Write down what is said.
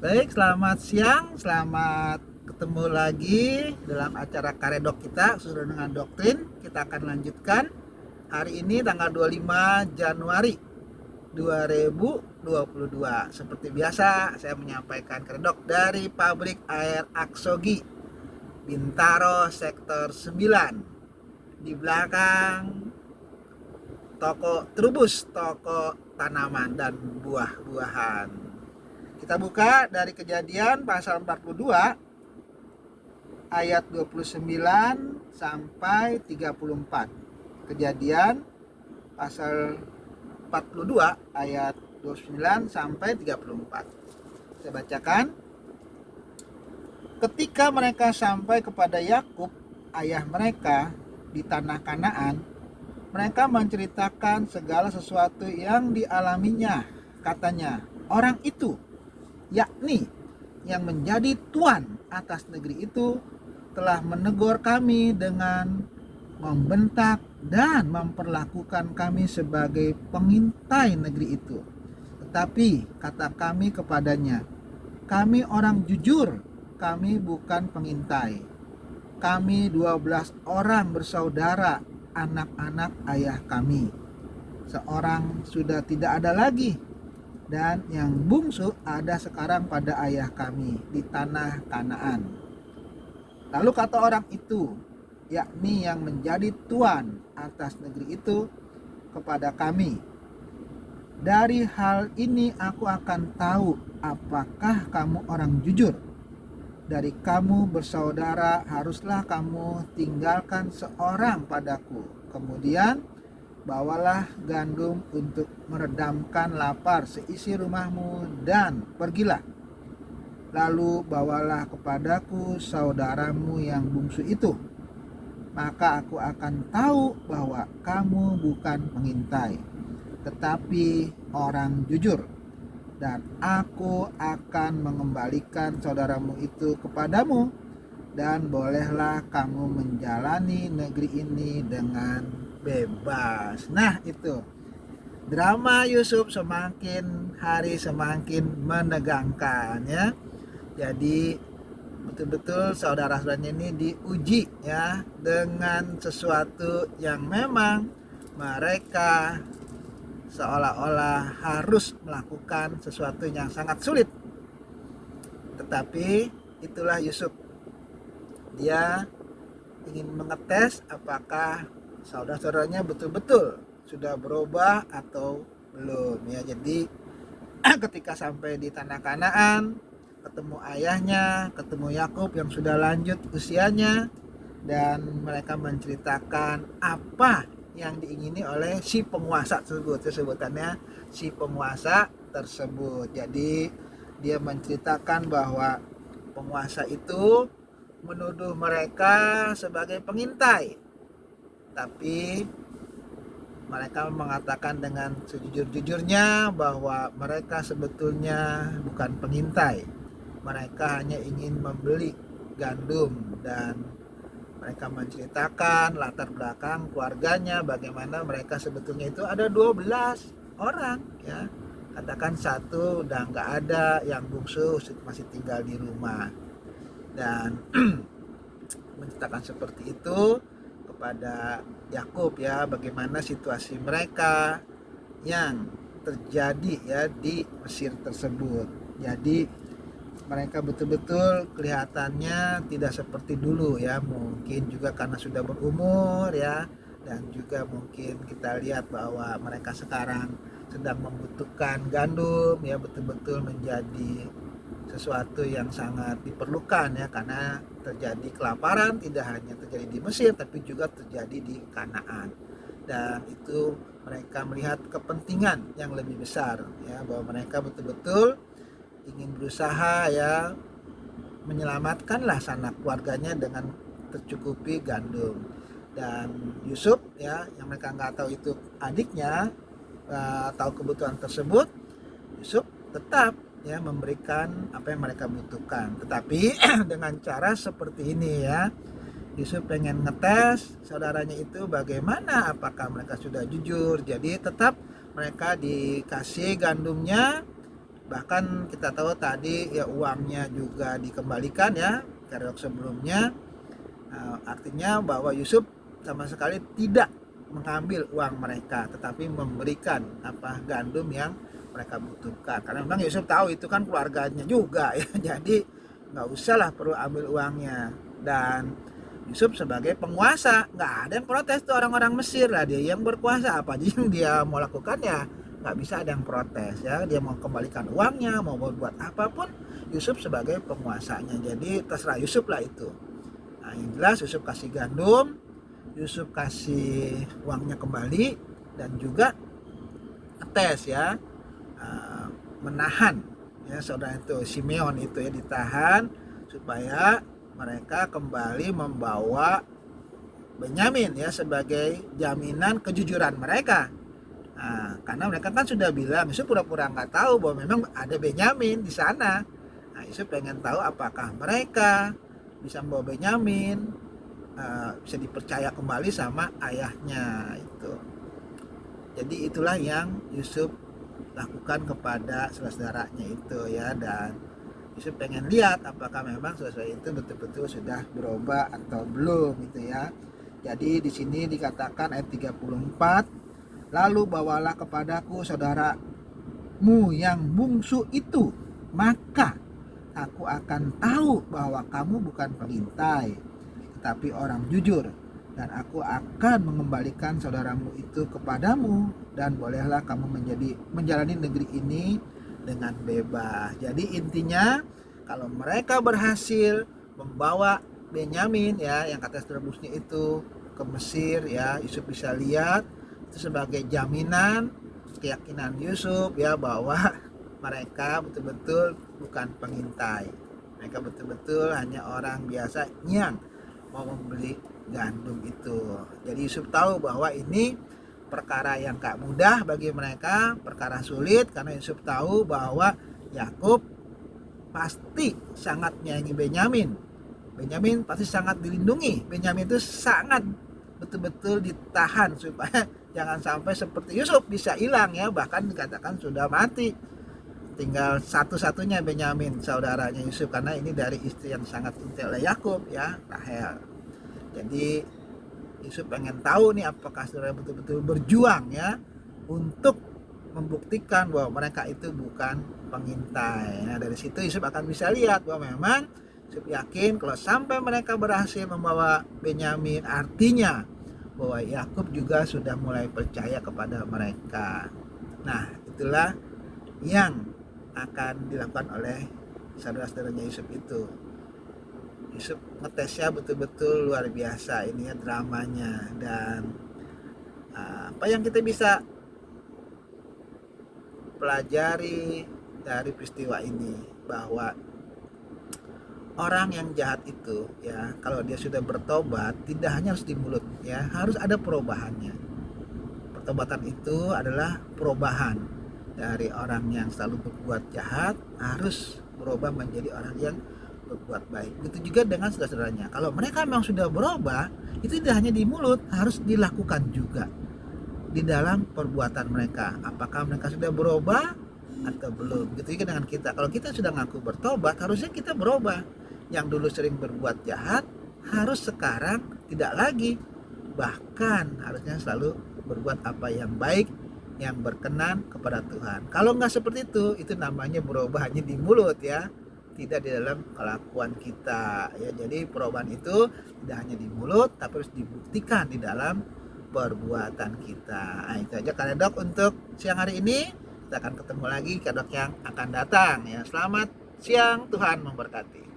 Baik, selamat siang, selamat ketemu lagi dalam acara Karedok kita sesuai dengan doktrin. Kita akan lanjutkan hari ini tanggal 25 Januari 2022. Seperti biasa, saya menyampaikan Karedok dari pabrik air Aksogi Bintaro sektor 9. Di belakang toko Trubus, toko tanaman dan buah-buahan. Kita buka dari Kejadian pasal 42 ayat 29 sampai 34. Kejadian pasal 42 ayat 29 sampai 34. Saya bacakan. Ketika mereka sampai kepada Yakub, ayah mereka di tanah Kanaan, mereka menceritakan segala sesuatu yang dialaminya. Katanya, orang itu, yakni yang menjadi tuan atas negeri itu, telah menegur kami dengan membentak dan memperlakukan kami sebagai pengintai negeri itu. Tetapi kata kami kepadanya, kami orang jujur, kami bukan pengintai. Kami 12 orang bersaudara, anak-anak ayah kami. Seorang sudah tidak ada lagi, dan yang bungsu ada sekarang pada ayah kami di tanah Kanaan. Lalu kata orang itu, yakni yang menjadi tuan atas negeri itu, kepada kami, dari hal ini aku akan tahu apakah kamu orang jujur. Dari kamu bersaudara haruslah kamu tinggalkan seorang padaku. Kemudian bawalah gandum untuk meredamkan lapar seisi rumahmu dan pergilah. Lalu bawalah kepadaku saudaramu yang bungsu itu. Maka aku akan tahu bahwa kamu bukan pengintai, tetapi orang jujur. Dan aku akan mengembalikan saudaramu itu kepadamu, dan bolehlah kamu menjalani negeri ini dengan bebas. Nah, itu drama Yusuf semakin hari semakin menegangkan ya. Jadi betul-betul saudara-saudaranya ini diuji ya dengan sesuatu yang memang mereka seolah-olah harus melakukan sesuatu yang sangat sulit. Tetapi itulah Yusuf. Dia ingin mengetes apakah saudara-saudaranya betul-betul sudah berubah atau belum ya. Jadi ketika sampai di tanah Kanaan, ketemu ayahnya, ketemu Yakub yang sudah lanjut usianya, dan mereka menceritakan apa yang diingini oleh si penguasa tersebut. Sebutannya si penguasa tersebut. Jadi dia menceritakan bahwa penguasa itu menuduh mereka sebagai pengintai, tapi mereka mengatakan dengan sejujur-jujurnya bahwa mereka sebetulnya bukan pengintai. Mereka hanya ingin membeli gandum, dan mereka menceritakan latar belakang keluarganya, bagaimana mereka sebetulnya itu ada 12 orang ya. Katakan satu udah nggak ada, yang bungsu masih tinggal di rumah. Dan menceritakan seperti itu kepada Yakub ya, bagaimana situasi mereka yang terjadi ya di Mesir tersebut. Jadi mereka betul-betul kelihatannya tidak seperti dulu ya, mungkin juga karena sudah berumur ya, dan juga mungkin kita lihat bahwa mereka sekarang sedang membutuhkan gandum ya, betul-betul menjadi sesuatu yang sangat diperlukan ya, karena terjadi kelaparan tidak hanya terjadi di Mesir tapi juga terjadi di Kanaan. Dan itu mereka melihat kepentingan yang lebih besar ya, bahwa mereka betul-betul ingin berusaha ya menyelamatkanlah sanak keluarganya dengan tercukupi gandum. Dan Yusuf ya, yang mereka nggak tahu itu adiknya, tahu kebutuhan tersebut, Yusuf tetap ya memberikan apa yang mereka butuhkan. Tetapi dengan cara seperti ini ya, Yusuf pengen ngetes saudaranya itu bagaimana, apakah mereka sudah jujur. Jadi tetap mereka dikasih gandumnya, Bahkan kita tahu tadi ya uangnya juga dikembalikan ya, periode sebelumnya. Artinya bahwa Yusuf sama sekali tidak mengambil uang mereka, tetapi memberikan gandum yang mereka butuhkan. Karena memang Yusuf tahu itu kan keluarganya juga ya, jadi nggak usah lah perlu ambil uangnya. Dan Yusuf sebagai penguasa, nggak ada yang protes tuh orang-orang Mesir lah, dia yang berkuasa, apa aja yang dia mau lakukan ya nggak bisa ada yang protes ya. Dia mau kembalikan uangnya, mau berbuat apapun, Yusuf sebagai penguasanya, jadi terserah Yusuf lah itu. Nah yang jelas Yusuf kasih gandum, Yusuf kasih uangnya kembali, dan juga tes ya, menahan ya saudara itu Simeon itu ya, ditahan supaya mereka kembali membawa Benyamin ya sebagai jaminan kejujuran mereka. Nah, karena mereka kan sudah bilang, Yusuf pura-pura nggak tahu bahwa memang ada Benyamin di sana. Nah, Yusuf pengen tahu apakah mereka bisa membawa Benyamin, bisa dipercaya kembali sama ayahnya itu. Jadi itulah yang Yusuf lakukan kepada saudara-saudaranya itu ya, dan Yusuf pengen lihat apakah memang saudara itu betul-betul sudah berubah atau belum gitu ya. Jadi di sini dikatakan ayat 34, lalu bawalah kepadaku saudaramu yang bungsu itu, maka aku akan tahu bahwa kamu bukan pengintai, tetapi orang jujur, dan aku akan mengembalikan saudaramu itu kepadamu, dan bolehlah kamu menjalani negeri ini dengan bebas. Jadi intinya kalau mereka berhasil membawa Benyamin ya, yang kata saudara busnya itu ke Mesir ya, Yusuf bisa lihat itu sebagai jaminan keyakinan Yusuf ya, bahwa mereka betul-betul bukan pengintai, mereka betul-betul hanya orang biasa yang mau membeli gandum itu. Jadi Yusuf tahu bahwa ini perkara yang gak mudah bagi mereka, perkara sulit, karena Yusuf tahu bahwa Yakub pasti sangat menyayangi Benyamin. Benyamin pasti sangat dilindungi. Benyamin itu sangat betul-betul ditahan supaya jangan sampai seperti Yusuf bisa hilang ya, bahkan dikatakan sudah mati. Tinggal satu-satunya Benyamin saudaranya Yusuf, karena ini dari istri yang sangat intel oleh Yakub ya, Rahel. Jadi Yusuf pengen tahu nih apakah saudara betul-betul berjuang ya untuk membuktikan bahwa mereka itu bukan pengintai. Nah dari situ Yusuf akan bisa lihat bahwa memang Yusuf yakin kalau sampai mereka berhasil membawa Benyamin, artinya bahwa Yakub juga sudah mulai percaya kepada mereka. Nah itulah yang akan dilakukan oleh saudara-saudaranya Yusuf itu. Yusuf ngetesnya betul-betul luar biasa ini ya, dramanya. Dan apa yang kita bisa pelajari dari peristiwa ini, bahwa orang yang jahat itu ya, kalau dia sudah bertobat tidak hanya harus di mulut ya, harus ada perubahannya. Pertobatan itu adalah perubahan dari orang yang selalu berbuat jahat, harus berubah menjadi orang yang berbuat baik. Begitu juga dengan saudara-saudaranya, kalau mereka memang sudah berubah, itu tidak hanya di mulut, harus dilakukan juga di dalam perbuatan mereka. Apakah mereka sudah berubah atau belum? Begitu juga dengan kita, kalau kita sudah ngaku bertobat, harusnya kita berubah. Yang dulu sering berbuat jahat harus sekarang tidak lagi, bahkan harusnya selalu berbuat apa yang baik, yang berkenan kepada Tuhan. Kalau nggak seperti itu namanya berubah hanya di mulut ya, tidak di dalam kelakuan kita ya. Jadi perubahan itu tidak hanya di mulut, tapi harus dibuktikan di dalam perbuatan kita. Nah, itu aja Kadok untuk siang hari ini. Kita akan ketemu lagi Kadok yang akan datang ya. Selamat siang, Tuhan memberkati.